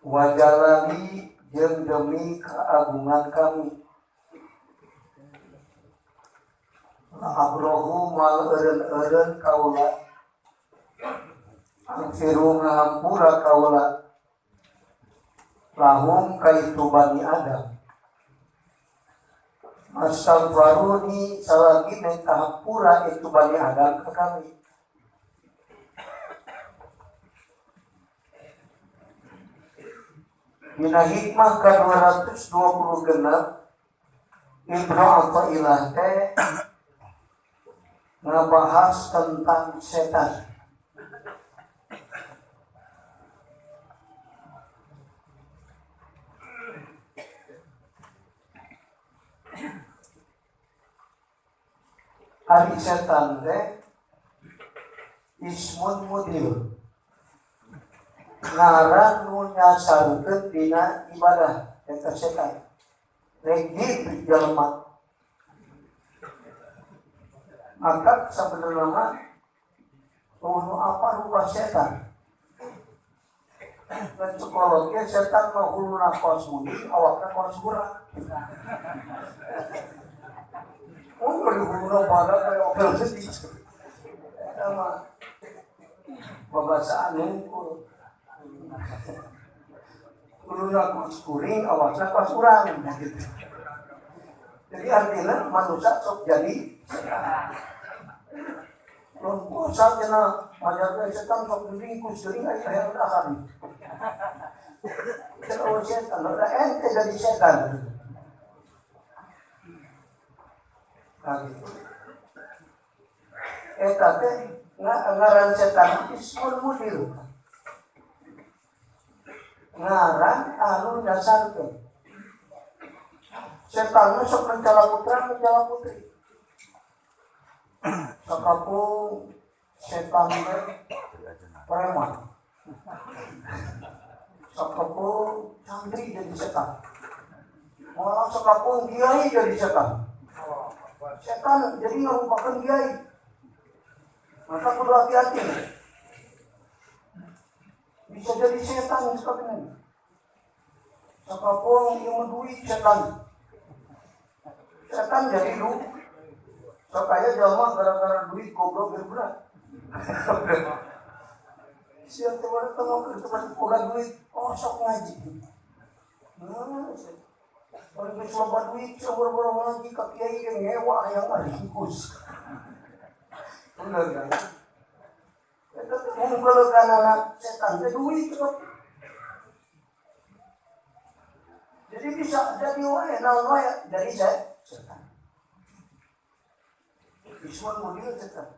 wajalali jeung demi keagungan kami la abrohu mal eureun kaula angfiru ngahampura kaula lahum kaitu bani Adam Astagfaruni salagi mengkahampura itu bani Adam ke kami. Dina hikmah ke 220 genap Ibnu Athaillah teh ngebahas tentang setan. Ari setan teh ismun mudil ngaran nu nyasarkeun dina ibadah eta setan regi jalma maka sebenarnya nu apa rupa setan dan psikologi setan mah huluna kos mudi awakna kos kurang kalau huluna pada kayak okel sedih sama babasaan nungkul huluna kos kuring awakna kos kurang gitu. Jadi artinya manusia sok jadi lumpuh saatnya majalah setan sok diringkus sering aja yang dahar terus setan ada ente jadi setan gitu. Eta teh ngaran setan ismul mudil ngaran anu dasarkeun setan sok mencela putra mencela putri sakapung setan teh preman sakapung santri jadi setan malah sakapung kiai jadi setan setan jadi merupakan kiai maka kudu hati-hati bisa jadi setan seperti ini sakapung yang menduit setan jadi lu supaya jalma gara-gara duit goblok berat siap teman ke tempat bukan duit sok ngaji orang bersobat duit seberapa lagi ke kiai yang nyewa yang ringkus benar kan itu mengumpulkan anak setan itu duit jadi bisa jadi wae dari setan Isman mudil setan.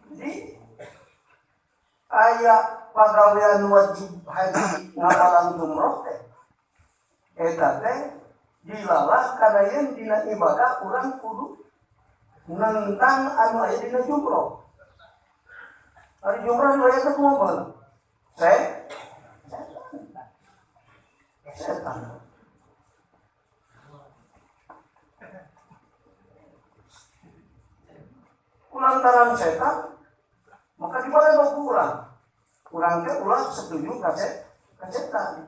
Jadi aya pagawean wajib haji ngamalan umroh teh eta teh dilalah kana yen dina ibadah urang kudu nentang anu aya dina jumroh. Ari jumroh anu aya teh kumaha? Setan. Lantaran setan maka dibalik kurang teh ulah setuju ka setan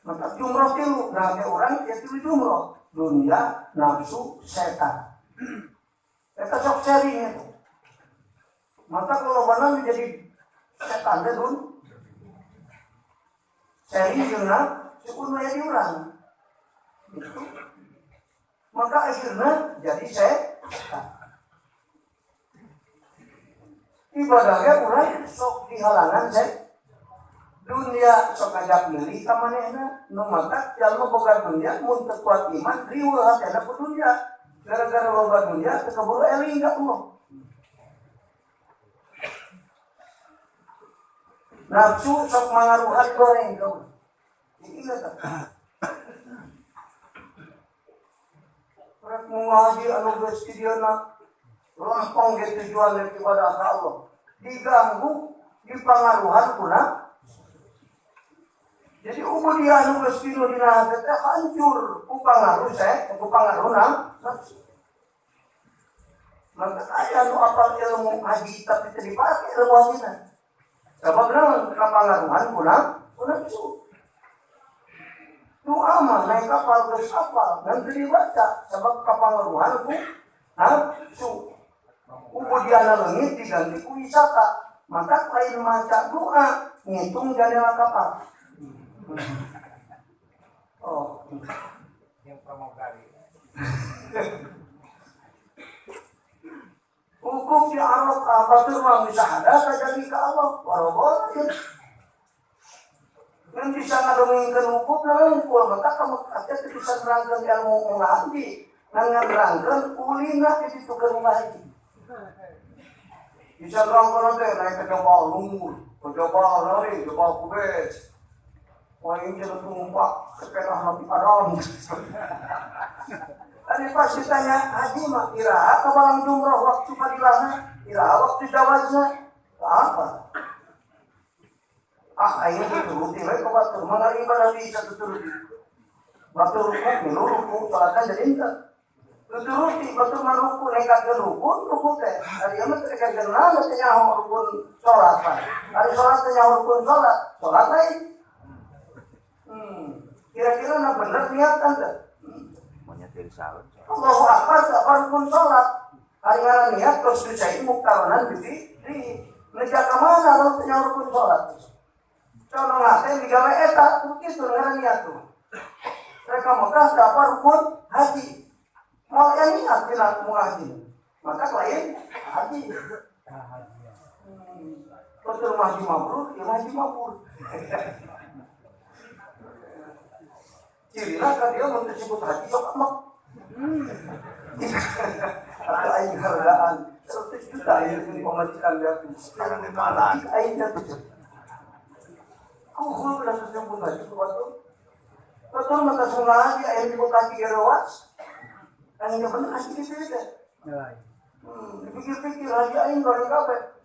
maka jumroh tilu nah ke orang ya tilu jumroh dunia nafsu setan eta sok sharing itu maka kalau benar menjadi setan teh dun sharing jeung syukur aya di urang gitu maka akhirnya jadi setan ibadahnya urang sok dihalangan dunia sok ngajak meuli ka manehna nu mata jalma boga dunia mun teu kuat iman riweuh hatena ku dunia gara-gara loba dunia teu kaburu eling ka Allah nafsu sok mangaruhan goreng kau ingat rek ngaji anu geus di dieuna lampung ge tujuan dari ibadah ka Allah diganggu dipangaruhan kuna jadi ubudiyah nu geus tilu dina hati teh hancur ku pangaruh nafsu Maka aya nu apal ilmu haji tapi teu dipake ilmu hajina. Sebab naon kapangaruhan kuna su. Tu aman naik kapal geus apal ngan teu dibaca sebab kapangaruhan ku su. Kemudian leungit diganti ku wisata. Maka lain maca doa ngitung jendela kapal. Oh, yang pramugari. Hukum di Arafah batur mah bisa ada jadi ke Allah. Walaupun yang bisa ngadongengkeun hukum nangkul maka kamu aja bisa nerangkeun ilmu ngaji, nerangkeun ulina di situ keur ngaji. Bisa nerangkeun teh naik ke jabal lumur, ke jabal lari, jabal kubes. Wah ini jadi tumpak sepeda nabi Adam. Tadi pas ditanya haji mah iraha kabalang jumroh waktu padilahna, iraha waktu jawazna, apa? Ayo dituruti we ka batur, mana ibadah bisa tuturuti. Batur ruku, milu ruku, salatan jadi enggak. Tuturuti, batur maruku, nekatkeun rukun, ruku teh. Ari mah teh nekatkeun naon teh nyaho rukun salat. Ari salat teh nyaho rukun salat lain. Kira-kira na bener niatan teh. Allahu Akbar rukun salat. Hari ngaran niat terus dicai muktaronan di menjaga mana lalu punya rukun salat. Contoh ngate digawe eta begitu ngaran niat tuh. Mereka Mekah dapat rukun haji. Mau yang niat tidak mau haji. Maka lain haji. Betul haji mabrur, ya haji mabrur. Cirilah kan dia mau disebut haji sok amak. Atau aing hargaan 100 juta ini pemajikan dia tuh. Sekarang di mana? Aingnya tuh. Aku udah sejam pun haji tuh waktu. Betul maka sungai aja aing dibuat kaki erowas. Aingnya bener haji gitu ya. Dipikir-pikir haji aing goreng kafe.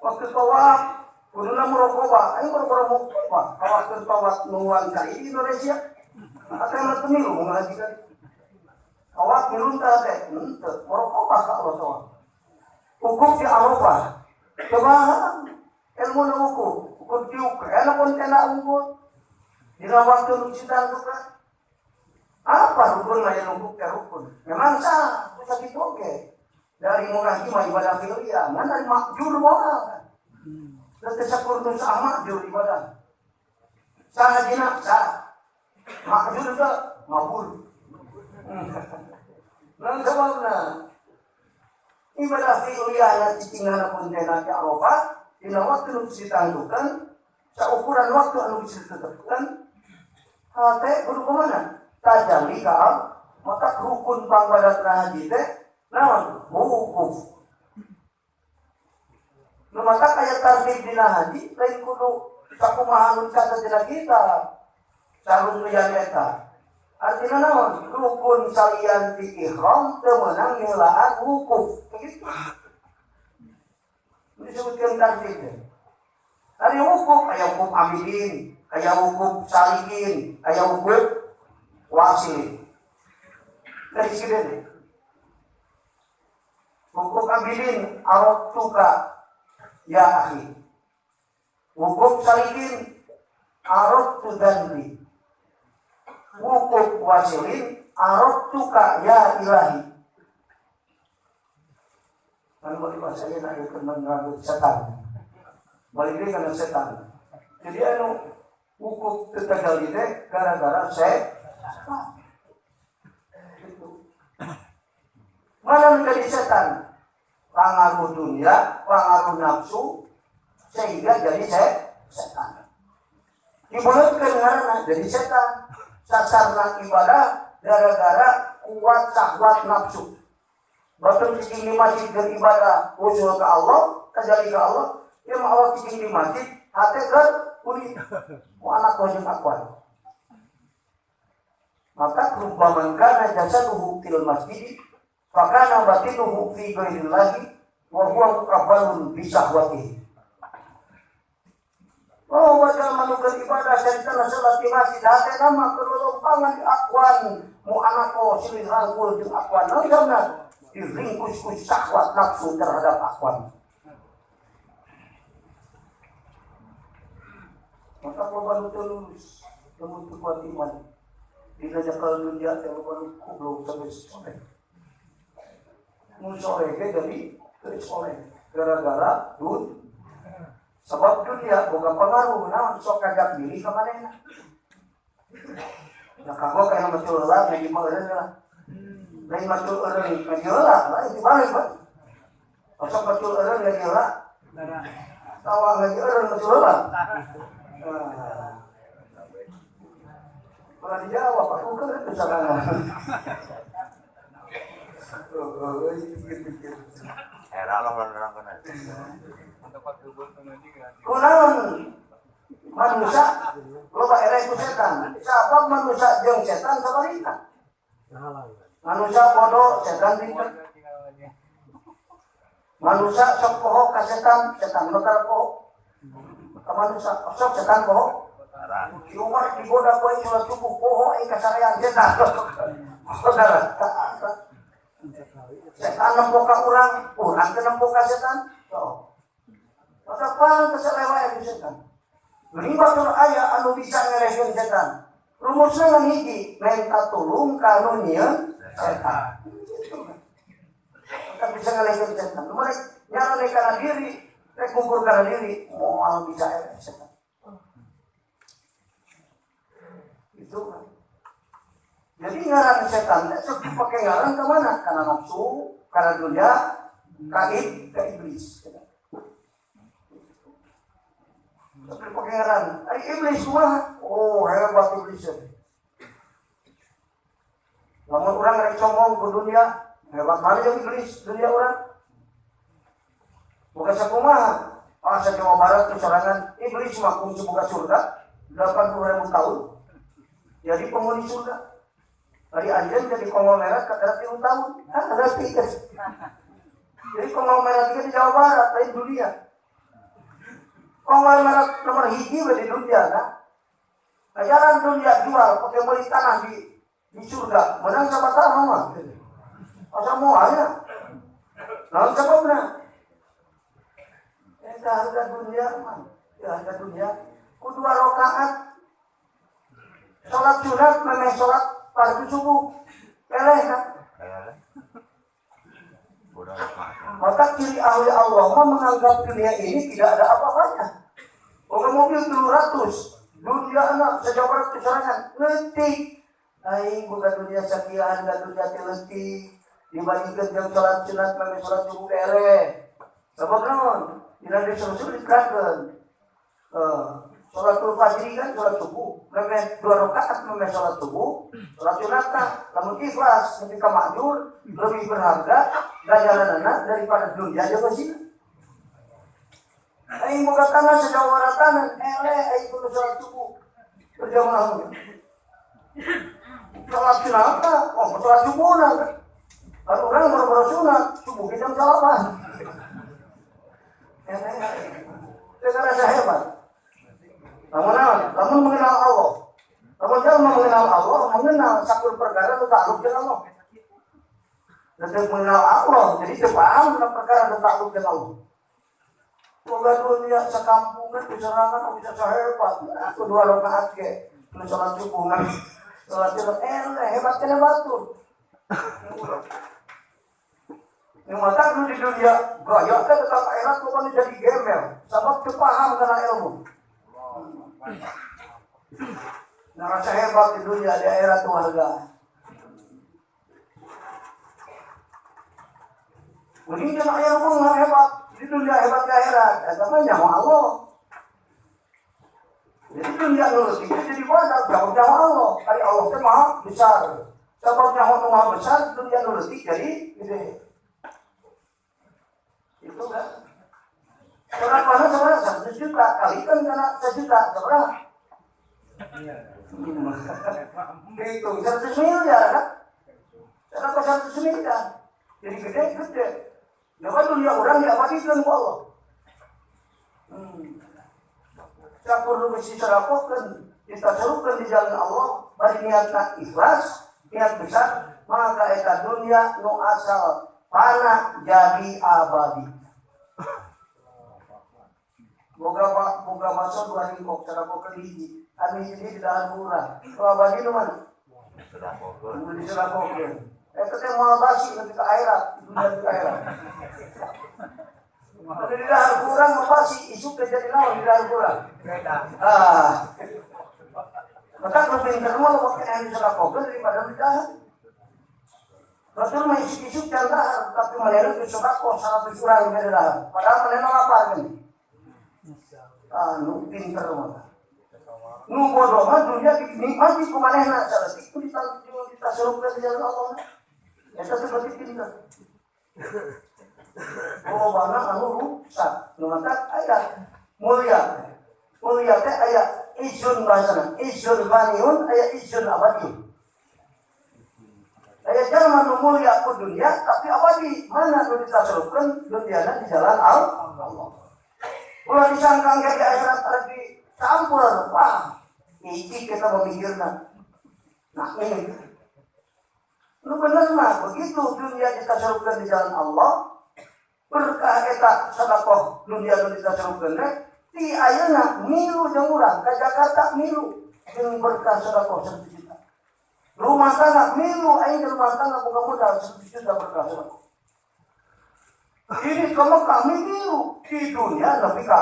Waktu tawaf kuduna murokobah, aing baru murokobah. Waktu tawaf nuan kai di Indonesia. Atau mah temilu mengaji kan. Awak milu teh henteu, murokobah ka Allah tawaf. Hukum di Arafah. Coba ilmu hukum, hukum diuk, enak pun kena unggul. Dina waktu nu sidang juga. Apa rukun lain hukum ke rukun? Memang sah, bisa dipoge. Dari mengaji mah ibadah fi'liyah, mana makjur moal. Dan sakurun sama makjur ibadah. Sah hajina sah. Makjur juga mabur. Nah sebabna ibadah fi'liyah yang ditinggalkan pun dina ke Arafah, dina waktu nu ditangguhkan, saukuran waktu anu bisa ditetapkan, hate kudu kemana? Tajali ka maka rukun pangbadat haji teh naon? Wukuf. Nu maka kaya tartib dina haji lain kudu sakumaha anu catet dina kita. Sarung lian eta. Artina naon? Rukun salian di ihram teu meunang nyeulaan wukuf. Begitu. Disebutkeun tartib teh. Ari wukuf aya wukuf amilin, aya wukuf salikin, aya wukuf wasil. Dari sini wukuf amilin aratuka ya akhi. Wukuf salikin aratu dzanbi. Wukuf wasilin aratuka ya ilahi. Kan bagi bahasa ini ada mengganggu setan. Balik dia kena setan. Jadi anu wukuf tetagali teh gara-gara setan. Mana menjadi setan? Pengaruh dunia, pengaruh nafsu, sehingga jadi setan. Dibulatkan karena jadi setan. Sasarna ibadah gara-gara kuat syahwat nafsu. Betul cicing di masjid beribadah usul ke Allah, kejali ke Allah. Dia mau awak cicing di masjid, hati ke kulit. Mau anak wajib akwal. Maka rumpaman kana jasaduhu fil masjid, fakana batinuhu fi ghairillahi wa huwa muqabbalun bi syahwatihi. Oh, wajah manusia ibadah serta salat di masjid hate nama kelolompangan di akwan mu anak ko silih rangkul jeung akwan naon jamna diringkus syahwat nafsu terhadap akhwat. Maka korban terus kemudian kuat iman. Bila jakal dunia korban kublok sampai sore. Sore jadi sore gara-gara sebab dunia bukan pengaruh nah sok kagak diri ke mana. Nah kagok kayak macul lah lagi mau lah. Lain macul orang lagi lah, lain dibalik Pak. Pasal macul orang lagi lah. Tawang lagi orang macul lah. Kalau dijawab aku kan kesalahan. Era Allah orang kena. Kunaon manusia loba era itu setan. Siapa manusia jeung setan sabarita? Manusia bodoh setan pinter. Manusia sok poho ka setan, setan bakal poho. Ka manusia sok setan poho. Umar digoda poe salat subuh poho ai kasarean setan. Saudara, setan nempok ka urang teh nempok ka setan. Maka pan keselewa yang setan. Berlibat aya anu bisa ngerehkeun setan. Rumusna ngan hiji, lain katulung kanu nyieun setan. Maka bisa ngerehkeun setan. Mulai nyarane kana diri, rek ngukur kana diri, moal bisa setan. Itu kan. Jadi ngaran setan, itu pakai ngaran ke mana? Karena nafsu, karena dunia, kaid, ke iblis. Tapi pakai ngaran, iblis semua, oh hebat iblis. Namun orang yang sombong ke dunia, hebat mana yang iblis dunia orang? Bukan sakumaha, asal Jawa Barat kesorangan, iblis makum sebuka surga, 80.000 tahun, jadi penghuni surga. Dari anjing jadi konglomerat kata 3 tahun, ada 3. Jadi konglomerat di Jawa Barat, lain dunia. Konglomerat nomor hiji di dunia, kan? Ajaran dunia jual, pakai beli tanah di surga, menang sama tanah mah. Asal mualnya, lalu sebabnya. Harga dunia, harga dunia. Kudu 2 rakaat. Sholat sunat, memang sholat fardu subuh, peleh kan? Maka ciri ahli Allah menganggap dunia ini tidak ada apa-apanya. Bukan mobil 700, dunia anak sejauh barat keserangan, letik. Aing bukan dunia sakian, dan dunia teletik. Dibandingkan jam sholat sunat, memang sholat subuh peleh. Sebab non, tidak disuruh dikatakan. Sholatul fajri kan sholat subuh, memang 2 rakaat memang sholat subuh, sholat sunat, namun ikhlas ketika makjur lebih berharga ganjaranana daripada dunia aja sih. Aing boga tanah sejauh waratanan, aing kudu sholat subuh berjamaah. Sholat sunat, sholat subuh kan. Kalau orang baru sunat, subuh jam 8. Saya rasa hebat. Namun mengenal Allah. Namun jangan mengenal Allah, mengenal satu perkara itu takluk dengan Allah. Dan mengenal Allah, jadi paham tentang perkara itu takluk dengan Allah. Semoga dunia sekampungan, diserangan, bisa sehebat. Aku 2 rakaat ke, sholat subuh, sholat subuh, hebatnya batul. Yang mata dulu di dunia, gaya tetap akhirat bukan jadi gembel. Sebab paham karena ilmu. Nah, rasa hebat di dunia di akhirat itu harga. Mungkin jangan ilmu nggak hebat di dunia, hebat di akhirat. Agamanya mau Allah. Jadi dunia nurut itu jadi wadah jauh-jauh Allah. Kali Allah itu maha besar. Sebabnya Allah maha besar, dunia nurut jadi gede. Itu kan. Orang mana sebenarnya 1 juta kali kan karena 1 juta seberapa? Itu 100 miliar kan? Kenapa 100 miliar? Jadi gede. Kenapa dunia orang diabadikan ke Allah? Kita perlu mesti serapokan, kita serukan di jalan Allah, bagi niatnya ikhlas, niat besar, maka eta dunia nu asal Fana jadi abadi. Boga masuk 2 ringkok cara boga hiji. Anu hiji di dalam kurang. Kalau abadi itu mana? Sudah fokus. Di dalam kurang. Teh mau basi nanti ke akhirat, dunia ke akhirat. Di dalam kurang mau basi, isuk jadi naon di dalam kurang. Beda. Maka kalau pintar mau lo pakai yang di dalam kurang daripada di dalam. Betul mah isuk-isuk jangan tapi menenun itu sodako sangat berkurang di dalam. Padahal menenun apa kan? Nu pintar mah. Nu bodoh mah dunia dinikmati kumanehna saeutik itu ditasarufkeun di jalan Allah. Eta seperti pintar. Oh bana anu rusak. Nu mata aya mulia. Mulia teh aya izun bahasana. Izun baniun aya izun abadi. Aya jalma nu mulia ku dunia tapi abadi. Mana nu ditasarufkeun dunyana di jalan Allah. Ulah disangka ge di akhirat lagi campur. Wah, iki kita memikirna. Nah ini. Lu bener mah begitu dunia ditasarufkeun di jalan Allah. Berkah eta sedekah dunia nu ditasarufkeun teh ti ayeuna milu jeung urang ka Jakarta milu jeung berkah sedekah 1 juta. Rumah tangga milu aing rumah tangga boga modal 1 juta berkah sedekah. Ini ke Mekah milu di dunia tapi ka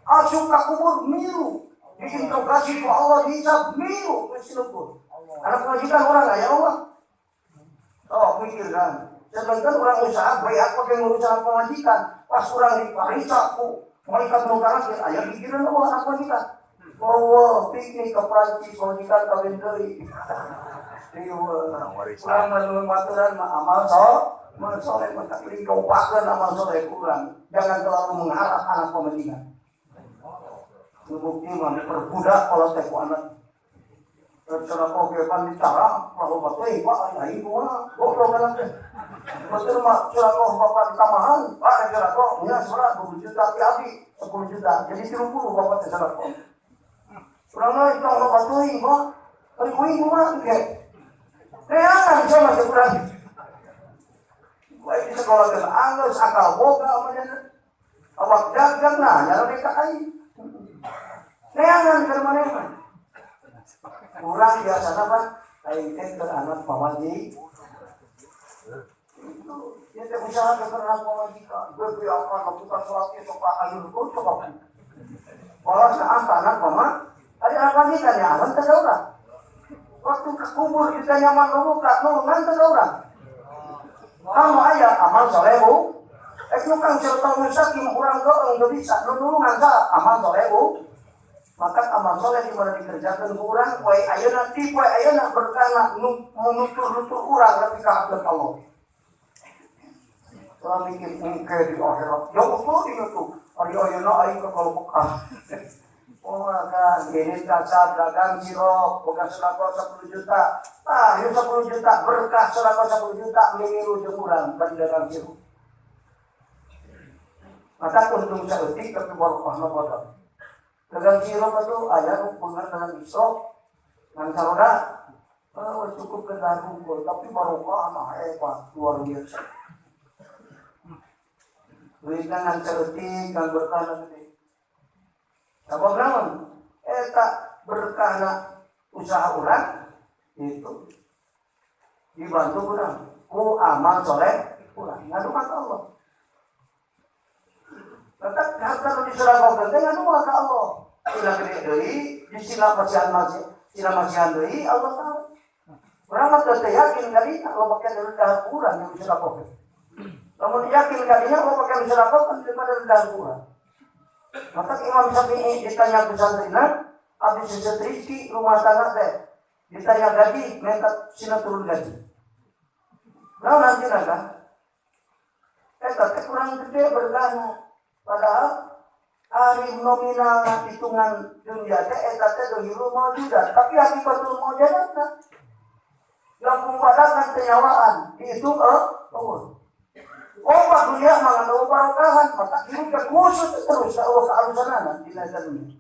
asup ka kubur milu diinterogasi ku Allah dihisab milu geus leumpur. Anak majikan orang aya Allah. Oh pikirkan. Sedangkan orang usaha baik apa yang ngurusan pemajikan. Pas orang dipariksa ku malaikat munkar aya pikiran Allah anak majikan. Oh piknik ke Prancis majikan kawin deui. Urang menurut maturan amal soleh maka lingkupakeun amal soleh kurang. Jangan terlalu mengharap anak pemajikan. Bukti mah perbudak kalau teh ku anak. Cara koge pan dicara, kalau batai pak aing kumaha? Goblok kana teh. Betul mah cara koh bapak tamahan, pak cara koh nya surat 20 juta ti abi 10 juta. Jadi 30 bapak teh cara koh. Urang mah itu ono batai pak. Ari kuing kumaha ge? Neangan sama sekurang. Baik di sekolah teh anggeus akal boga amanna. Awak dagang nah nyara ka aing. Neangan keur manehna. Kurang biasa apa? Aing teh anak pamaji. Dia teh usaha ke anak pamaji ka. Geus akan lakukan salat ke sok ayu ku sok. Kalau saat anak mama, ada anak lagi kan ya, aman teh urang. Waktu ke kubur kita nyaman buka, nulungan teh urang. Kamu aya amal solehu. Nu kang cerita musakim urang goeng teu bisa nulungan sa amal solehu. Maka amal soleh di mana dikerjakan kurang, poe ayeuna ti poe ayeuna berkana nutur-nutur urang tapi ka hadat Allah. Kalau mikir engke di akhirat, ya betul itu. Ari ayeuna aing ka kalau Mekah. Oh maka ini kasab dagang sirop, boga sedekah 10 juta. Ah, ieu 10 juta berkah sedekah 10 juta mimilu jeung urang bari dagang sirop. Maka untung saeutik tapi barokahna bodoh. Dagang sirop itu ayah hubungan dengan isok dengan saroda cukup ke dalam hukum tapi barokah mah hebat luar biasa. Duit dengan cerdik dan berkah nanti. Sabab naon? Tak berkah usaha orang itu dibantu orang ku amal soleh orang ngadu maka Allah. Tetap harta nu diserahkan teh ngadu maka Allah. Sila gede deui, di sila masihan deui Allah tahu. Urang mah teu yakin kali Allah pakai rendah kurang yang diserahkan. Lamun yakin kalinya Allah pakai diserahkan daripada rendah kurang. Maka Imam Syafi'i ditanya ke santrina, abis setriki rumah tangga teh ditanya gaji, minta sila turun gaji. Nah nanti naga, tapi kurang gede bergana. Padahal hari nominal hitungan dunia teh teh dohiru maujudat, tapi akibatul maujudat yang memadakan kenyawaan dihitung obat dunia mengandung barokahan, maka hidup khusus terus Allah kealusanana di dunia.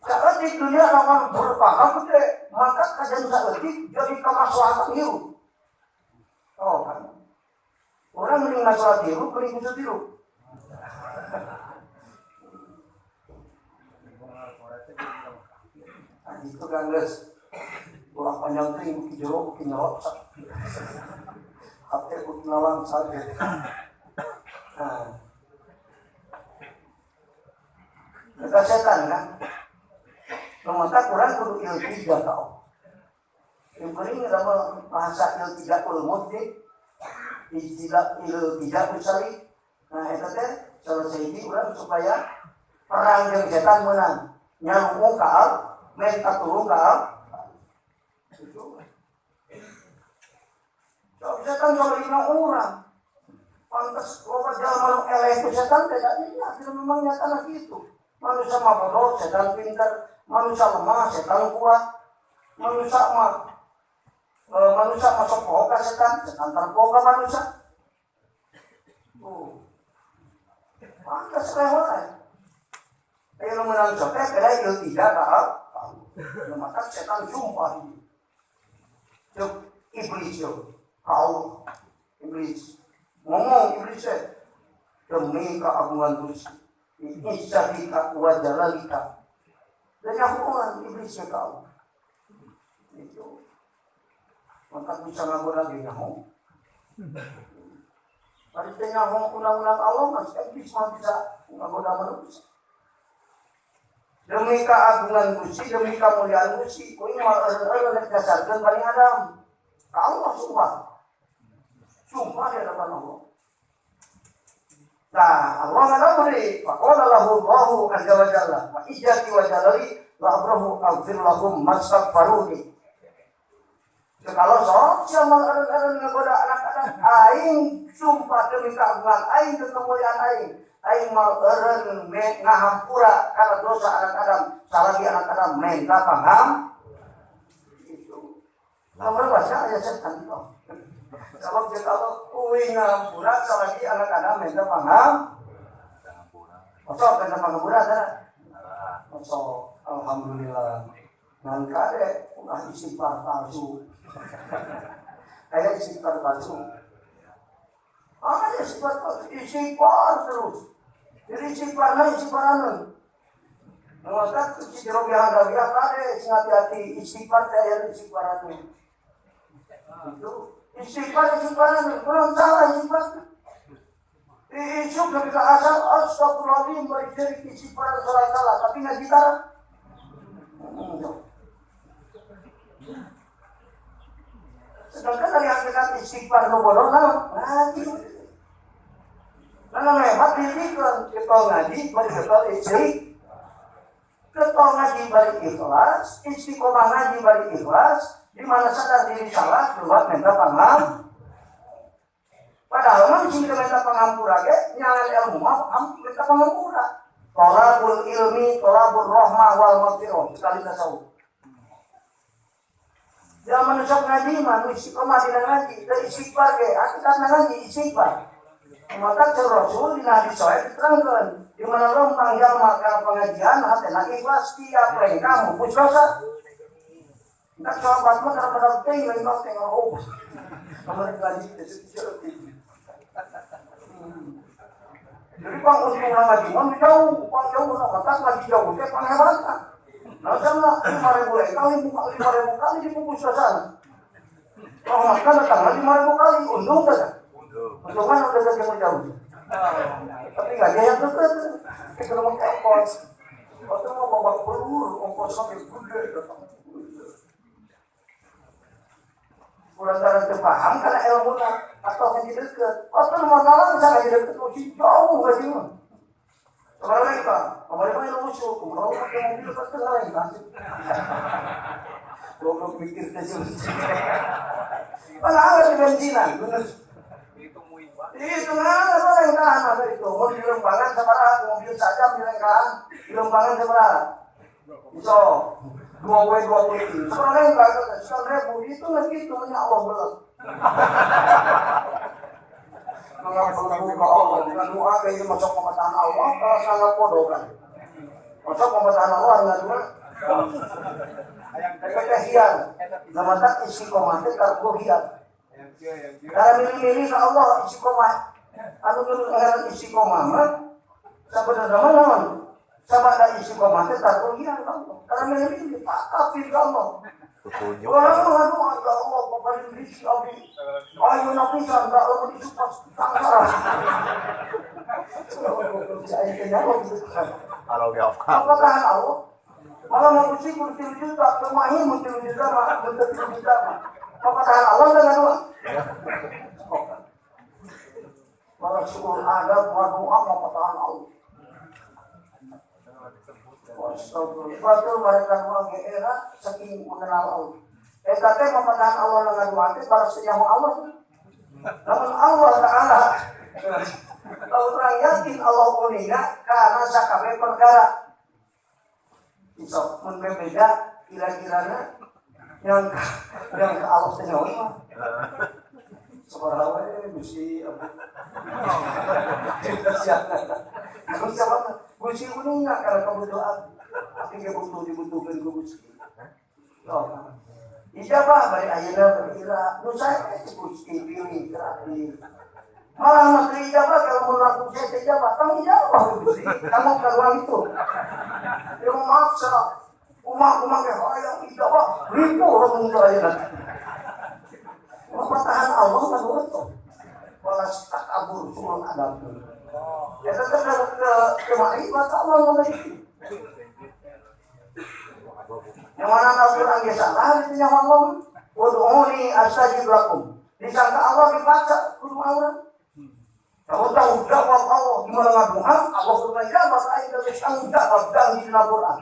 Saat di dunia akan berpaham gede, maka kajian saeutik jadi kemaslahatan hidup. Oh kan. Orang mending masalah tiru, mending bisa tiru. Nah, itu kan guys, bola panjang ting, jeruk, kinyot, hati kutnalang saja. Nah, kita setan kan, maka kurang kudu ilmu tau. Yang paling dalam bahasa ilmu tidak ulmut istilah ilmu tidak usali. Nah, itu teh selesai ini orang supaya perang yang setan menang, nyalung kaal, mentak turun kaal. Kalau setan kalau lima orang, pantas kalau jalan eleh itu setan tidak memang nyata gitu. Manusia mah bodoh, setan pintar, manusia lemah, setan kuat, manusia masuk poka setan terpoka manusia. Pantas lewat. Kalau menang copet, kira itu tidak tahu. Maka setan sumpah ini. Cuk iblis yo, kau iblis ngomong iblis demi keagungan Gusti. Isyadika wa jalalika. Dan hubungan iblisnya kau. Itu. Maka bisa ngabur lagi nyaho. Kalau kita nyaho undang-undang Allah, masih iblis mah bisa ngabur manusia. Demi keagungan Gusti, demi kemuliaan Gusti, kau ini malah dasarkan Bani Adam. Kau mah sumpah di hadapan Allah. Nah, Allah nggak beri. Faqala lahu Allahu azza wa jalla, wa izzati wa jalali la abrahu aghfir lahum mastaghfaruni. Kalau siapa orang ngegoda anak-anak aing sumpah demi keagungan aing dan kemuliaan aing mau eureun ngahampura karena dosa anak Adam, salagi anak Adam minta paham. Itu. Nomor baca ayat setan itu. Kalau kuwi ngampura salagi anak Adam minta paham. Masuk minta pengampura kan? Masuk alhamdulillah. Ngan kade ulah istighfar palsu. Kayak istighfar palsu. Istighfar palsu, istighfar terus. Jadi istighfaran. Maka si jero biasa kade sing hati-hati istighfar teh istighfaran. Itu istighfaran kurang salah istighfar. Isuk ketika asal astagfirullahaladzim bari dari istighfar salah tapi ngaji tara. Sedangkan dari hakikat istighfar nu bodoh ngaji. Karena hebat dikon kita ngaji bari kita istri. Kita ngaji bari ikhlas, istiqomah ngaji bari ikhlas, di mana sadar diri salah keluar minta paham. Padahal mah sing minta pangampura ge nyangan ilmu mah minta pangampura. Tolabul ilmi, tolabul rahmah wal maghfirah sekali tasawuf. Zaman sok ngaji mah istiqomah dina ngaji, dari istighfar ge hakikatna ngaji istighfar. Maka Rasul dina hadis sahih diterangkeun di mana lompang jalma kana pengajian hatena ikhlas tiap lain kamu putus dosa. Nak sahabat mah kadang-kadang teh lain waktu ngomong. Kamar ngaji itu. Jadi pang untuk orang ngaji mah jauh, pang jauh maka ngaji jauh teh panghebatan. Nah, sama 5.000 kali, 5.000 kali dibungkus ke sana. Kalau makan datang 5.000 kali, untung saja. Untung kan udah dekat yang jauh. Tapi nggak ada yang dekat. Kita mau ongkos. Waktu mau bawa pelur, ongkos sampai gede. Mulai terpaham karena ilmu atau ngaji dekat. Waktu mau nolong bisa ngaji dekat, masih jauh ngaji mah. Kemarin kita, kemarin ilmu musuh, kemarin pakai mobil pasti lain kan. Goblok mikir kecil. Mana ada di bensinan, bener. Itu nggak ada lengkahan ada itu. Mau di lembangan seberapa, mobil saja di lembangan seberapa. Iso 20 sekarang enggak 1.000 itu lagi itu punya Allah belum. Mengaku Allah dengan doa kayak masuk pemetaan Allah kalau sangat bodoh kan. Masuk pemetaan Allah dengan doa. Mereka hian, nama tak istiqomah itu karbo hian. Karena milih-milih ke Allah istiqomah. Anu kudu ngaran istiqomah mah sabenerna mah naon? Sabada istiqomah teh takulian ka Allah. Karena milih-milih kafir ka Allah. Setuju. Aduh, ya Allah, paparin rezeki abdi. Ayo napisan da eueuh disupas tangkara. Kalau dia Apakah Allah? Malah mau uji kursi juta, kemahin mungkin juta mah, bentuk juta mah. Apakah Allah dengan doa? Malah syukur ada buat doa mau pertahan Allah. Astagfirullah. Betul mereka doa era saking mengenal Allah. Eta teh pertahan Allah dengan doa teh balas senyawa Allah. Namun Allah Ta'ala kalau orang yakin Allah punya karena sakabeh perkara. Bisa berbeda kira-kiranya yang ke Allah senyawa mah. Sebenarnya mesti apa? Aku siapa? Gusti kuning nggak karena kebutuhan. Tapi dia dibutuhkan ke Gusti. Ijabah bari ayeuna berkira, nu saya Gusti pilih terakhir. Malah menteri ijabah kalau mengaku saya ijabah, kamu ijabah Gusti. Kamu keluar itu. Yang maksa umat ke hayang ijabah, ribu orang muda ayeuna. Pertahan Allah kan betul. Walas takabur sulul adab. Ya tetap ke ma'rifat Allah nanti. Yang mana Al-Quran dia salah itu yang Allah. Ud'uni astajib lakum. Disangka Allah dibaca kudu Allah. Kamu tahu jawab Allah gimana ngaduhan? Allah sudah jawab ayat dari tanggung jawab dan di Al-Quran.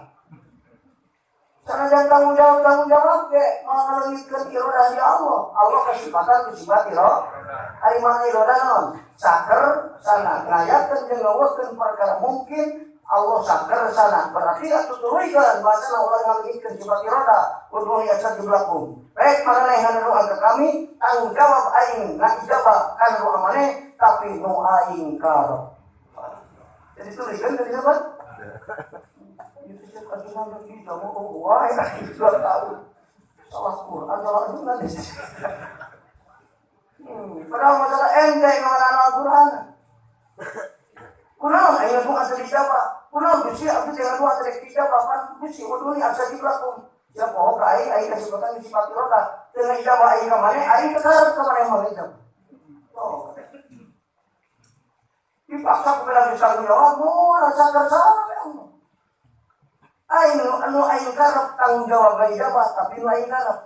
Karena dan tanggung jawab ke mengalamikan irodah di Allah. Allah kesempatan disebut irodah. Hari mana irodah non? Saker sana ngayatkan jeung ngawaskeun perkara mungkin Allah saker sana. Berarti atuh turuykeun bahasa ulah ngalihkeun sifat irodah. Kudu astajib lakum. Baik maraneh doa ke kami, tanggung jawab aing na ijabah kan doa maneh tapi nu aing karep. Jadi tuliskeun tadi apa? Itu kasihan lagi kamu wah sudah tahu salah Quran salah juga nih. Padahal masalah ente ngaran Al-Quran. Kunaon ayo pun asa dijawab. Kunaon bisi abdi teh anu asa dijawab kan bisi udun asa dilakum. Ya poho ka ai kesempatan sifat roda. Teu dijawab ai ka mane ai kekarep ka mane mah itu. Oh. Dipaksa kepada bisa jawab, mau rasa kerja ya Allah. Anu aing karep tanggung jawab bagi jawab tapi nu aing karep.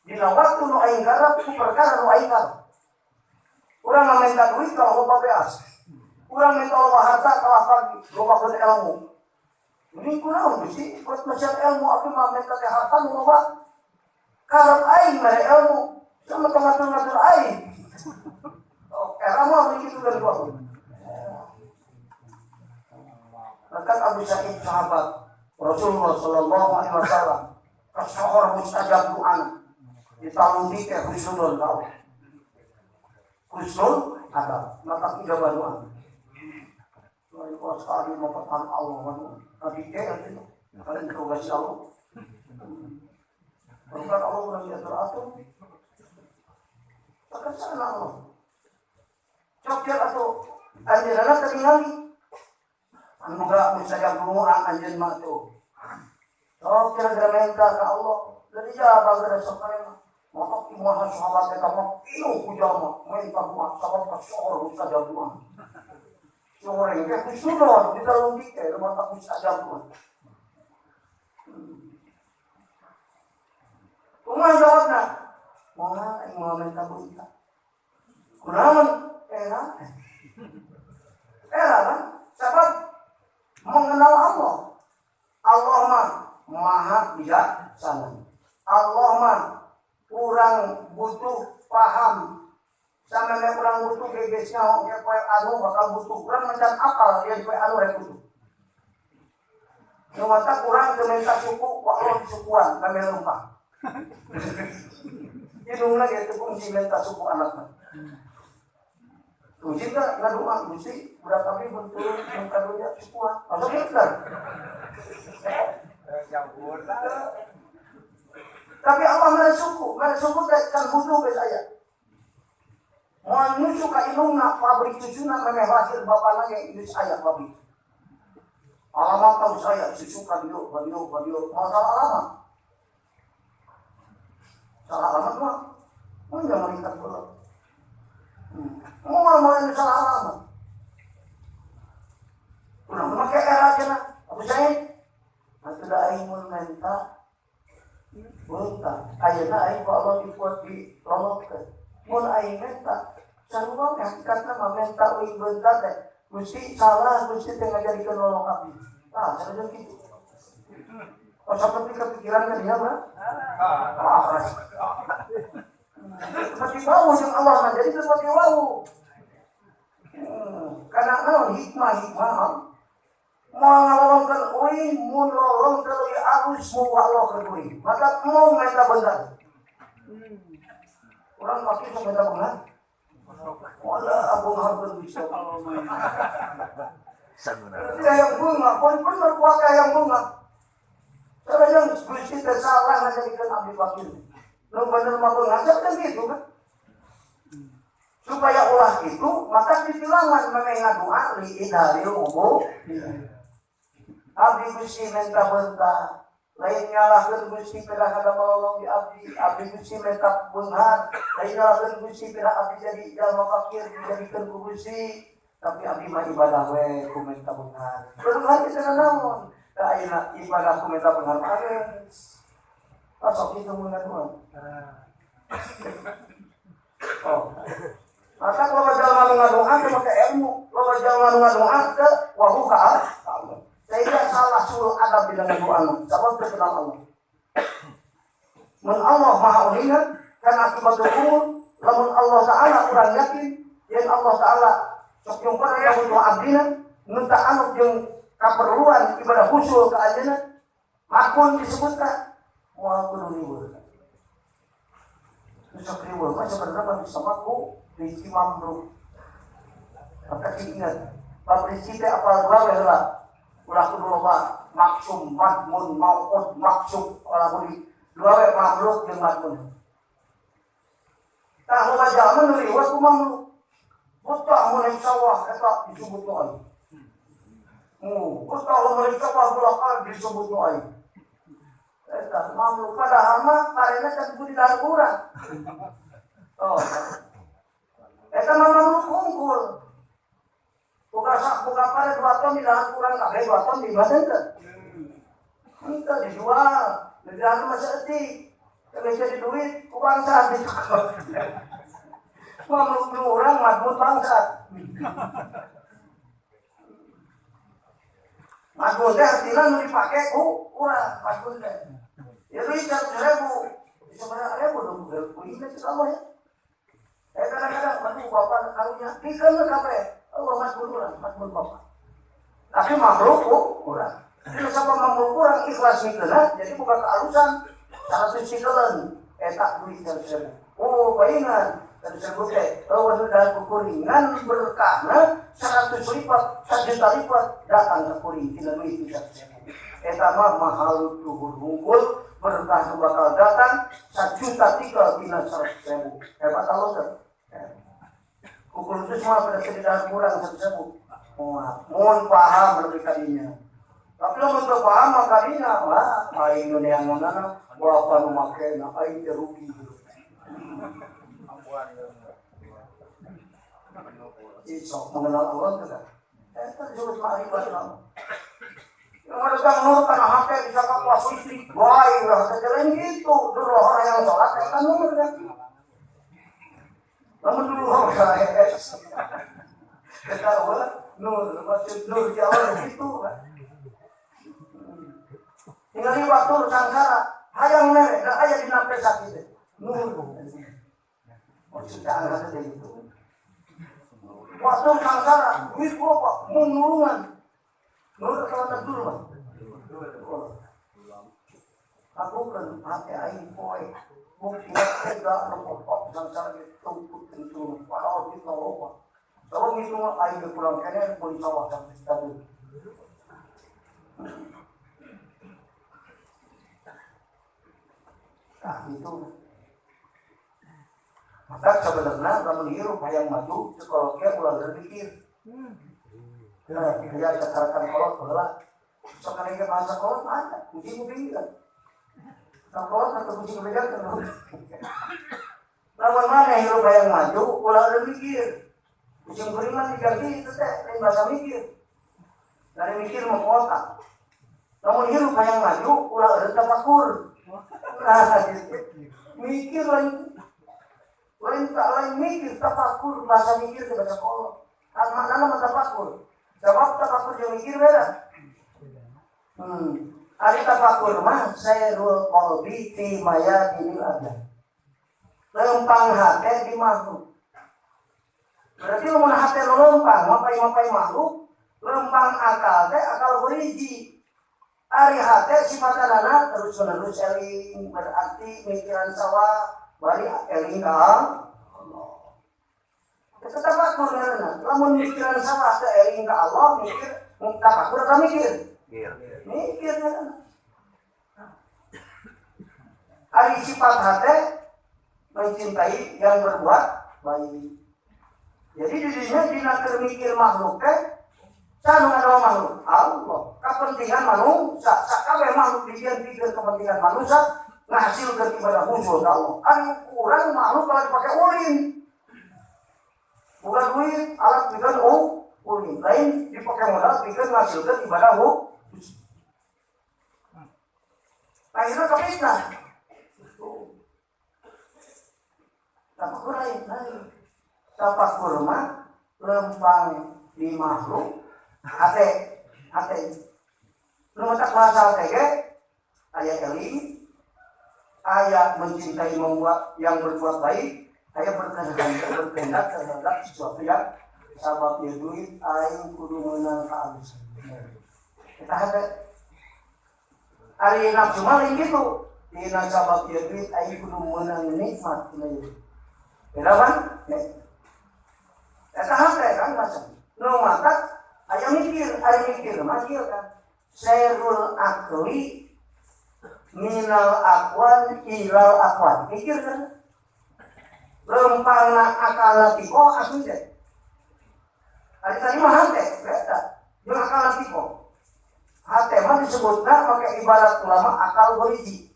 Dina waktu nu aing karep ku perkara nu aing karep. Urang minta duit kalau loba beas. Urang minta loba harta kalah pagi, loba keun ilmu. Ini kunaon bisi buat macam ilmu abi mah minta teh harta nu loba. Karep aing mere ilmu sama ngatur-ngatur aing. Oh, era mah begitu dari gua. Bahkan Abu Sa'id sahabat Rasulullah sallallahu alaihi wasallam kasohor mustajab doa ditaluni ke husnul tahu husnul ada maka ijabah doa lalu sekali mengatakan Allah nanti dia itu kalian berkasi Allah bukan Allah yang diatur-atur akan sana Allah cokir atau anjirana tertinggali Anugerah mustajab doa anjeun mah tuh. Oh kira-kira minta ke Allah. Jadi jawab dari sekarang. Maka imaha sahabat mereka mah ieu ku jalma minta doa sabab kasohor mustajab doa. Sore ge kusunon di dalam dike maka mustajab doa. Kumaha jawabna? Moal aing mau minta doa. Kunaon? Era kan? Sebab mengenal Allah. Allah mah maha bijaksana. Allah mah kurang butuh paham. Sampai kurang butuh gegesnya ya poe anu bakal butuh. Kurang macam akal dia poe anu rek butuh. Nyata kurang minta suku kok Allah sukuan kami lupa. Hidung lagi itu pun minta suku anaknya. Tujuh kan ngaduan Gusti berapa kali bentuk kadonya sepuan. Maksudnya benar. Tapi Allah mana suku kan butuh ke saya. Mau nyusu ka indungna pabrik susunan memeh lahir bapana yang indus ayah pabrik. Alamat tahu saya susu kadio masalah alamat. Salah alamat mah, mau jangan meningkat belum. Mau yang salah alamat. Udah memakai era aja nak, apa saya? Nanti dah aing mun menta, bunta. Ayeuna aing ku Allah dibuat di lolotkeun. Mun aing menta, sarua hakikatna mah menta uing bunta teh. Gusti salah, Gusti teh ngajarikeun lolok abdi. Tah, sareng kitu. Oh, seperti kepikirannya dia mah. Seperti wau yang Allah mah jadi seperti wau. Karena hikmah mau ngalolongkan uing, mau nolong terus arus mau walok uing. Maka mau minta benar. Orang pakai mau minta benar. Wala abang harus bisa. Dia yang bunga, pun benar kuaka yang bunga. Karena yang Gusti tersalah ngajadikan abdi wakil. Lu benar mau ngajak kan gitu kan? Supaya ulah itu, maka ditilangan memang doa li idari umum. Abdi Gusti minta bentah, lain nyalahkeun Gusti pira kada melolong di abdi. Abdi Gusti minta beunghar, lain nyalahkeun Gusti pira abdi jadi jalma fakir dijadikeun ku Gusti. Tapi abdi mah ibadah we ku minta beunghar. Beunghar itu naon? Da ayeuna ibadah ku minta beunghar areus. Asok itu mun ngaduan. Oh. Maka kalau jalma ngadoa teh make ilmu, kalau jalma ngadoa teh wahu ka Allah. Sehingga salah sul adab dengan doa. Sebab terkenal Allah. Mun Allah Maha Uningan karena akibat umur, lamun Allah Taala urang yakin, yen Allah Taala sok jeung para butuh abdina, minta anu jeung kaperluan ibadah khusyuk ka ajeuna, makun disebutna moal kudu riweuh. Sok riweuh mah sebenarnya bisa maku prinsip mamluk. Maka diingat, prinsip apa dua lah. Ulah kudu loba maksum madmun maut maksum ulah kudu dua we makhluk jeung madmun. Tah loba jalma nu liwat ku makhluk. Buta mun sawah eta disebut doa. Buta mun sawah bulakar disebut doa. Eta makhluk padahal mah karena kan kudu dahar urang. Oh. Eta mah makhluk unggul. Buka pada 2 ton di dalam kurang kabeh 2 ton di badan teh. Itu dijual, dijual masih etik. Kalau jadi duit, ku bangsa gitu. Makhluk orang makhluk bangsa. Makhluk teh artinya nu dipake ku urang makhluk teh. Ya duit 100.000, sebenarnya 1.000 dong, ku ini Allah ya. Kadang-kadang makhluk bapak karunya, dikeun kabeh. Allah makhluk urang, makhluk bapak. Tapi makhluk urang. Jadi sama makhluk urang ikhlas mikeuna, jadi bukan kealusan. Cara sisikeun eta duit tersebut. Oh, baingan tersebut teh. Oh, sudah kuringan berkahna 100 lipat, 1 juta lipat datang ke kuring tina duit tersebut. Eta mah mahal luhur unggul berkah bakal datang 1 juta tinggal tina 100.000. Hebat Allah teh. Ukur itu semua pada sekitar kurang 1.000. Mohon paham lebih kalinya. Tapi lamun teu paham makanya wah aing nu neanganna bapa nu makena aing teh rugi. Sok mengenal Allah teh. Eta disebut ma'rifat Allah. Yang ada kang nur kana hate bisa kakuas istri. Wah, teh lain gitu. Dulu orang yang salat kan nur kan. Lamun dulu orang kita nur maksud nur Jawa itu kan. Tinggal di waktu sangsara hayang mere dan aya dina pesak itu. Nur. Maksudnya angkat itu. Waktu sangsara duit apa menulungan. Nur kalau dulu mah. Aku kan hati aing poe. Mungkin tidak rempok sangsara tumpuk itu padahal kita lupa. Kalau itu air kurang kena pun sawah sampai stabil. Nah itu Maka sebenarnya kalau hirup hayang maju psikologi ulah berpikir. Dia catatan kolot bola. Sekarang ke bahasa kolot ada, kucing bilang. Kolot atau kucing bilang kan. Lawan mana hirup hayang maju ulah berpikir. Kucing beriman diganti itu teh lain bahasa mikir. Dari mikir mau otak. Namun hirup hayang maju ulah ada tafakur. Mikir lain mikir tafakur bahasa mikir ke bahasa kolot. Makna nama tafakur. Sebab tafakur yang mikir beda. Ari tafakur mah sayrul qalbi fi maya dinil ada. Lempang hati di makhluk. Berarti lamun hati lempang, mapai makhluk, lempang akal teh akal beriji. Ari hati sifatanana terus menerus eling berarti mikiran sawa bari eling ka Allah. Tafakur ngaranna. Lamun mikiran sawa teh eling ka Allah mikir tafakur ka mikir. Mikir ngaranna. Ari sifat hati mencintai yang berbuat baik. Jadi dirinya dina keur mikir makhluk teh can ngadawa makhluk Allah. Kepentingan manusia, sakabeh makhluk dijieun pikeun kepentingan manusia ngahasilkeun ibadah khusyuk ka Allah. Kan urang makhluk kalau dipake ulin. Bukan duit, alat pikeun ulin. Lain dipake modal pikeun ngahasilkeun ibadah khusyuk. Akhirnya kepitnah. Tafakur lain. Tafakur mah lempang di makhluk hati. Lu tak bahasa hati ge aya eling, aya mencintai membuat yang berbuat baik, aya berkehendak terhadap sesuatu yang sababnya duit aing kudu meunang ka alus. Kita hati ari nafsu mah lain gitu. Dina sababnya duit aing kudu meunang nikmat ieu. Beda kan? Eta hate kan macam. Nu mata aya mikir kan. Sayrul akli minal aqwal ilal aqwal. Mikir kan? Lempangna akal tiko asli deh. Tadi mah hate, beda. Jeung akal tiko. Hate mah disebutna pakai ibarat ulama akal beriji.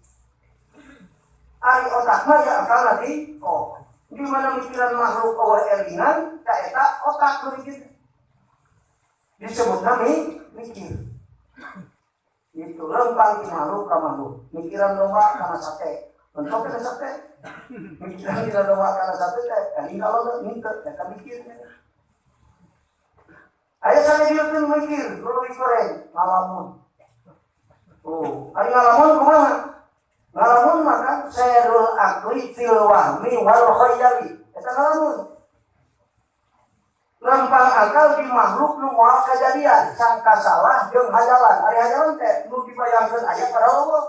Ari otak mah ya akal tiko. Di mana mikiran makhluk awal elingan, tak eta otak berikir. Disebutnya mikir. Itu lempang di makhluk ke makhluk. Mikiran domba karena sate. Bentuk kena sate. Mikiran tidak domba karena sate. Ini kalau minta, kita mikir. Ayah saya dia pun mikir, dulu goreng, ngalamun. Ayo ngalamun kemana? Ngalamun maka sayrul akli fil wahmi wal khayali. Eta ngalamun. Lempang akal di makhluk nu moal kejadian, sangka salah jeung hajalan. Ari hajalan teh nu dibayangkeun aya pada Allah.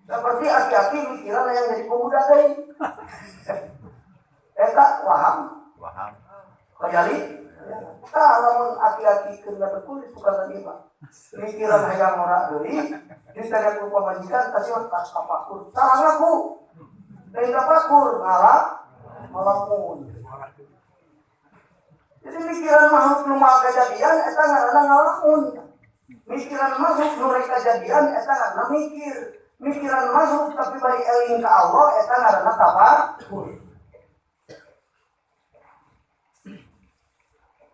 Seperti aki-aki mikiran yang jadi pemuda deui. Eta waham. Khayali. Lamun aki-aki keur tertulis bukan tadi Pak. Mikiran hayang ora deui. Ditanya ku pamajikan kasih kas tafakur. Salah ngaku. Lain tafakur ngalamun. Jadi mikiran makhluk nu moal kejadian eta ngaranna ngalamun. Mikiran makhluk nu rek kejadian eta ngaranna mikir. Mikiran makhluk tapi bari eling ka Allah eta ngaranna tafakur.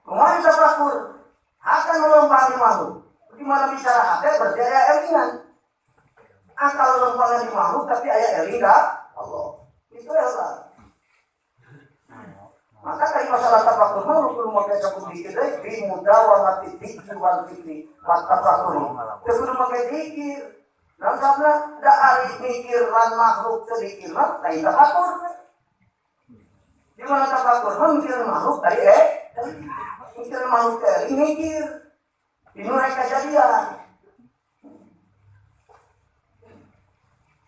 Kumaha tafakur? Akan melempang di makhluk. Gimana bicara hati berarti aya elingan. Akal lempang di makhluk tapi aya eling ka Allah. Itu adalah. Maka dari masalah tafakur kudu make sabut dikir di mudawamati dzikri wal fikri wat tafakur. Kudu make dzikir. Dan sabna da ari mikir lan makhluk teu dikir mah lain tafakur. Di mana tafakur mah mikir makhluk dari mikir makhluk teh mikir. Ini rek kejadian.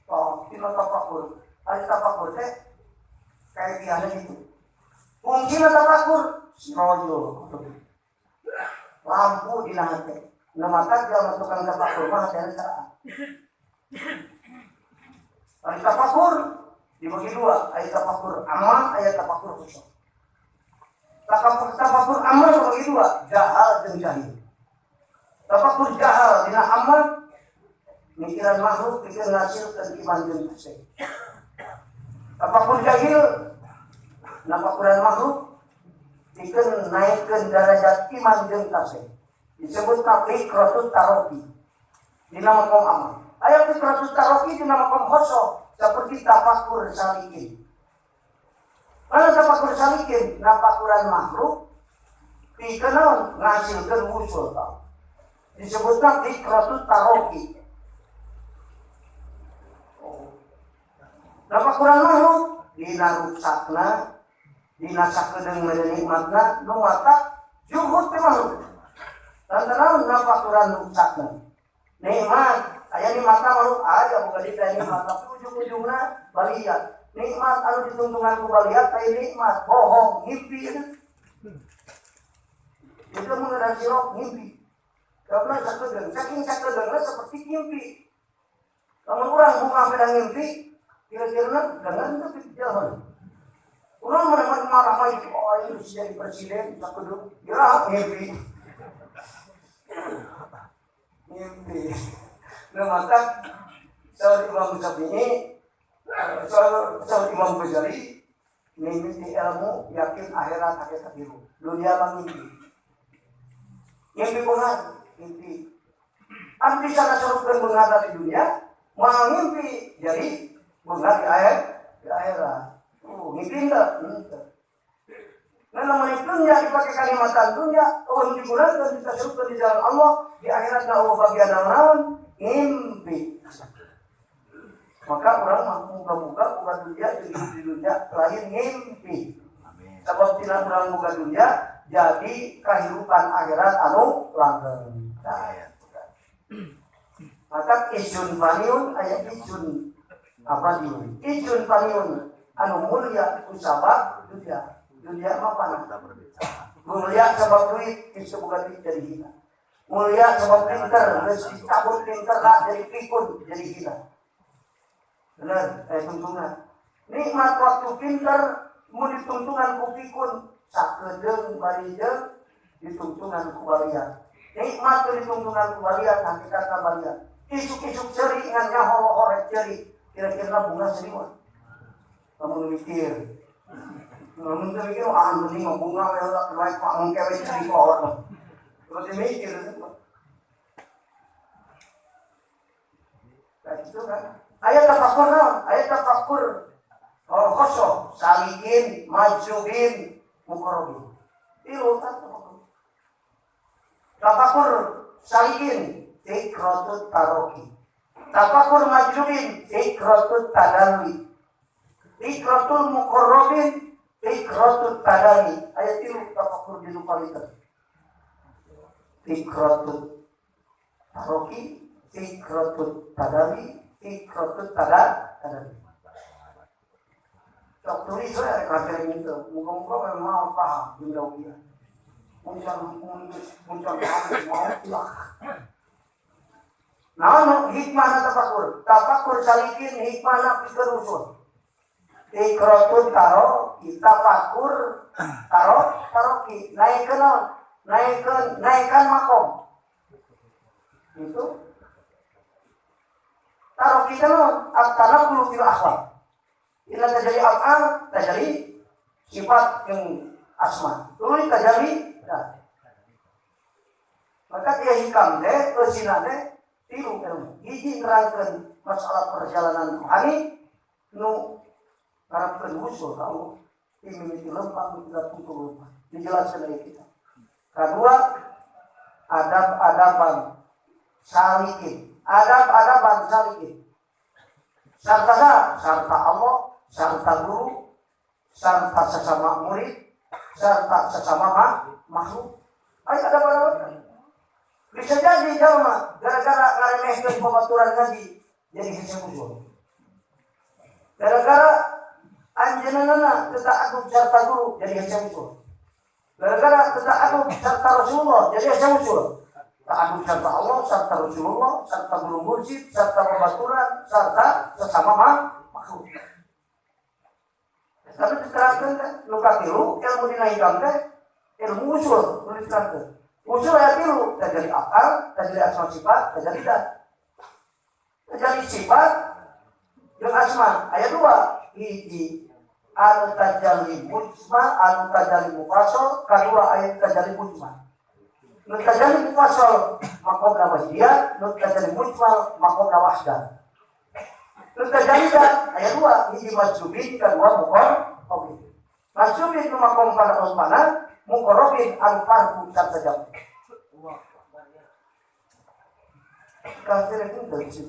Oh, kita tafakur. Ari tafakur teh kayak biasa gitu. Mungkin tafakur rojo. Lampu di hati. Nu mata dia masukkan tafakur mah teh salah. Ari tafakur Dibagi dua, ayat tafakur amma, ayat tafakur khusyuk. Tafakur amma dibagi dua, jahal dan jahil. Tafakur jahal dina amma, mikiran makhluk pikir ngasilkan iman dan tasawuf. Tafakur jahil, nafakuran makhluk pikir naikkan derajat iman dan tasawuf. Disebut fikrotut taroki dina makom amma. Ayat fikrotut taroki dina makom khusyuk. Seperti tafakur salikin. Mana tafakur salikin? Nafakuran makhluk dikenal ngasilkan usul. Disebutnya fikrotut taroki. Nafakuran makhluk dina ruksakna, dina sakedeng menikmatna, nu mata juhud teh makhluk. Lantaran nafakuran ruksakna. Nikmat aya di mata makhluk aja bukan di nikmat, tapi ujung-ujungna baliat. Nikmat anu ditungtungan ku baliat aya nikmat, bohong, ngimpi itu. Itu mengenai sirok ngimpi. Karena saking sakedeungna seperti ngimpi. Lamun urang bunga pedang ngimpi, kira-kira dengan tapi jalan. Urang marah mah itu oh ini jadi presiden sakedeung, ya ngimpi. Ngimpi. Nah maka sahabat Imam Syafi'i, sahabat Imam Ghazali mimpi ilmu yakin akhirat hakikat biru. Dunia mimpi. Mimpi pengat, mimpi. Apa bisa nasrulkan pengat di dunia? Mau mimpi jadi pengat di akhirat. Mimpi enggak? Nah namanya dunia dipakai kalimatan dunia, oh digunakan ditasrulkan di jalan Allah di akhirat Allah bagian naon? Mimpi. Maka orang muka-muka bukan dunia jadi di dunia lain mimpi. Sebab tidak orang bukan dunia jadi kehidupan akhirat anu langgeng. Maka isun paniun ayat isun apa diun? Isun paniun anu mulia usabab dunia. Dunia apa? Mulia sebab duit itu bukan duit dari hina. Mulia sebab pinter, mesti cabut pinter lah jadi pikun, jadi gila. Benar, tuntungan. Nikmat waktu pinter, mau dituntungan ku pikun, sakedeng barijeng, dituntungan ku balian. Nikmat dituntungan ku balian, nanti kata balian. Isuk-isuk ceri, ngan nyaho horek ceri, kira-kira bunga seriwan. Kamu mikir, kamu mikir, ini mau bunga, naik pak mengkewet ceri pohon. Terus mikir itu kan ayat tafakur ayat tafakur khusyuk salikin majubin muqarrabin itu tafakur salikin fikrotut taroki tafakur majubin fikrotut tadalli fikratul muqarrabin fikrotut tadalli ayat itu tafakur di lupalitan fikrotut taroki, fikrotut tadawi, fikrotut tadawi. Cok tulis saya kajian itu, muka-muka memang paham benda dia. Muncul mau lah. Nah, hikmah tafakur, tafakur salikin hikmah pikir usul. Fikrotut taroki, tafakur taroki, naikkan makom itu taruh kita tanah bulu fil akhlak ini terjadi af'al terjadi sifat yang asma dulu terjadi maka dia hikam deh kesina deh tilu ilmu hiji nerangkan masalah perjalanan rohani nu harapkan usul tahu ini lempang tidak pukul lupa dijelaskan dari kita. Kedua, adab-adaban salikin. Adab-adaban salikin. Sarta Allah, sarta guru, sarta sesama murid, sarta sesama makhluk. Ayo adab-adaban. Bisa jadi jamaah gara-gara ngaremehkeun pembaturan ngaji jadi hese musuh. Gara-gara anjeunna teu taat sarta guru jadi hese musuh. Gara-gara kita aduk serta Rasulullah, jadi ada usul. Kita aduk serta Allah, serta Rasulullah, serta guru mursyid, serta pembaturan, serta sesama makhluk. Tapi diterangkan kan, luka tilu, ilmu dinaikkan kan, ilmu usul, diterangkan. Usul ya tilu, terjadi akal, terjadi asma sifat, terjadi dat. Terjadi sifat, yang asma, ayat 2, hiji, anu tajalli mujma, anu tajalli mufasol, kedua ayat tajalli mujma. Nu tajalli mufasol, makomna wahidiyah, nu tajalli mujma, makomna wahdah. Terus terjadi ayat 2 hiji majubin kedua muqarrabin. Majubin itu makom pada ulmana, muqarrabin al-fardu saja. Kafir itu dari situ.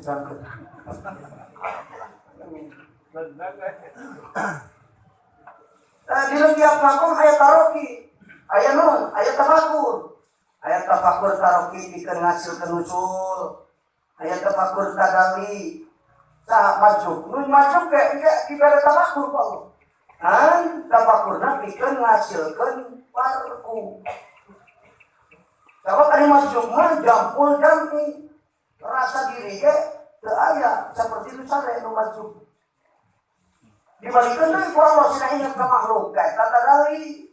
Di tiap makom ayat taroki, ayat non, ayat tafakur. Ayat tafakur taroki dikeun ngasilkeun usul. Ayat tafakur tadawi nah, majub kayak diberi tafakur Pak. Dan tafakurna bikin ngasilkan farku. Kalau tadi majub mah jampul jampi rasa diri ke aya seperti itu sare nu majub. Dibalikan deui ku Allah sina ingat ka makhluk kayak tadali.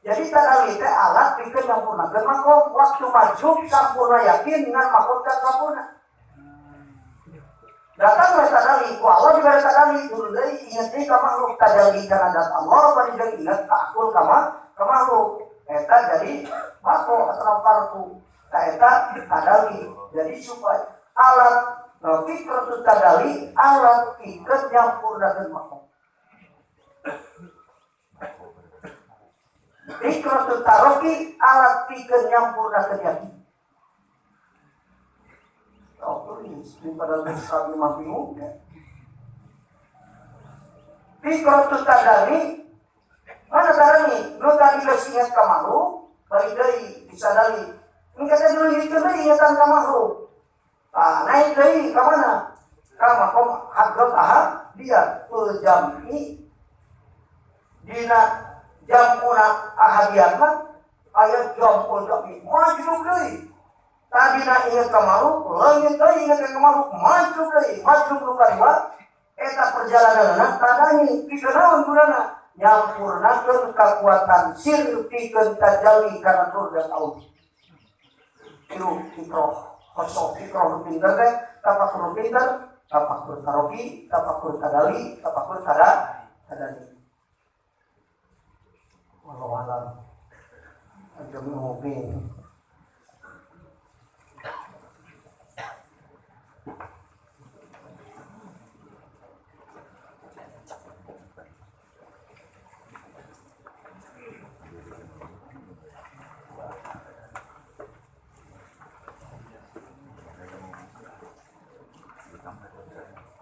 Jadi tadali teh alat bikin nyampurnakeun makom waktu majub sampurna yakin dengan makom dan sampurna. Datang oleh tadali, ku Allah diberi tadali, dulu deui ingat deui ka makhluk tadali kana dat Allah, bari deui ingat ka akul ka makhluk. Eta jadi mako atau fardu. Eta tadali. Jadi supaya alat fikratu tadali, alat fikr nyampurnakeun makom. Fikratu taroki, alat fikr nyampurnakeun yakin. Daripada besar lima bingung ya. Fikratu tadali mana tadali? Lu tadi geus ingat ka makhluk, balik deui disadari. Ini kata dulu dikeun ingatan ka makhluk. Naik deui ka mana? Ka makom hadrat ahad dia jami dina jamuna ahadiyat mah aya jamul jami maju deui. Tadi nak ingat ke makhluk, langit deui ingat ke makhluk, maju deui, maju nu kadua eta perjalanan tadani pikeun gunana nyampurnakeun kakuatan sir pikeun tajalli kana nur dan Allah. Itu fikroh, kosong fikroh pinter teh, tafakur pinter, tafakur taroki, tafakur tadali, tafakur tadali. Wallahu a'lam. Ada mungkin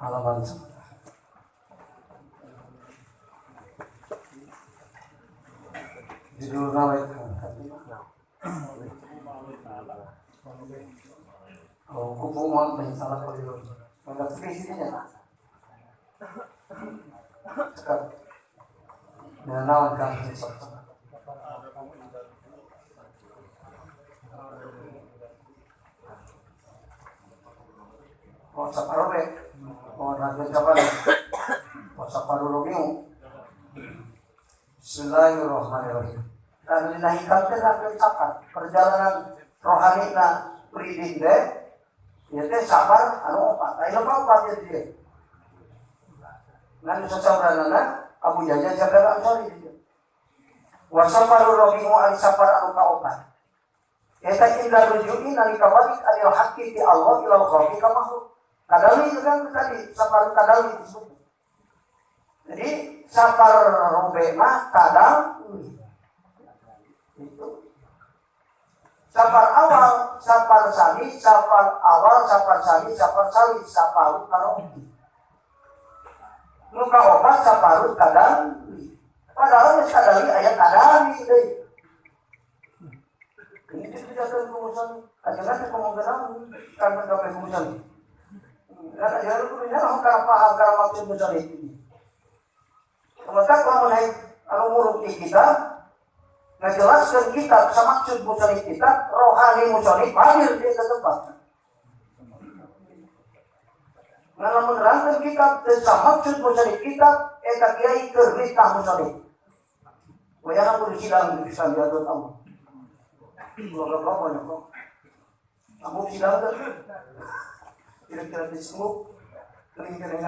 halaman judul nawait kupu mau mensalah kalau enggak spesifiknya sekarang dengan nawan kan saparobe rakyat kapan saparobe Bismillahirrahmanirrahim. Dan dinahikkan ke rakyat sabar perjalanan rohani na pridik deh ya teh sabar anu opat ayo opat dia ngan sasaranana Abu Jajah Jabal Ansori dia wasaparu robimu al sabar anu ka opat eta indah rujuki nalika balik alil haqqi ti Allah ila khalqi ka makhluk. Kadali itu kan tadi sapar kadali disebut. Jadi sapar robe mah kadal itu sapar awal, sapar sani, sapar awal, sapar sani, sapar sali, saparut karobi. Nuka obat saparut kadali. Padahal kadali ayat kadali deh. Ini tidak terus ajangan kemungkinan karena kemungkinan. Karena jalan kuliah orang karena paham karena maksud besar itu. Kemudian kalau naik kalau muruti kita, ngejelaskan kita sama maksud besar kita, rohani musolid hadir di tempat. Nah, menerangkan kitab sama maksud musani kitab eta kiai keur nikah musani. Wayana kudu sidang di pisan diatur tamu. Berapa banyak kok? Kamu sidang kan? Kira-kira di semua, kira-kira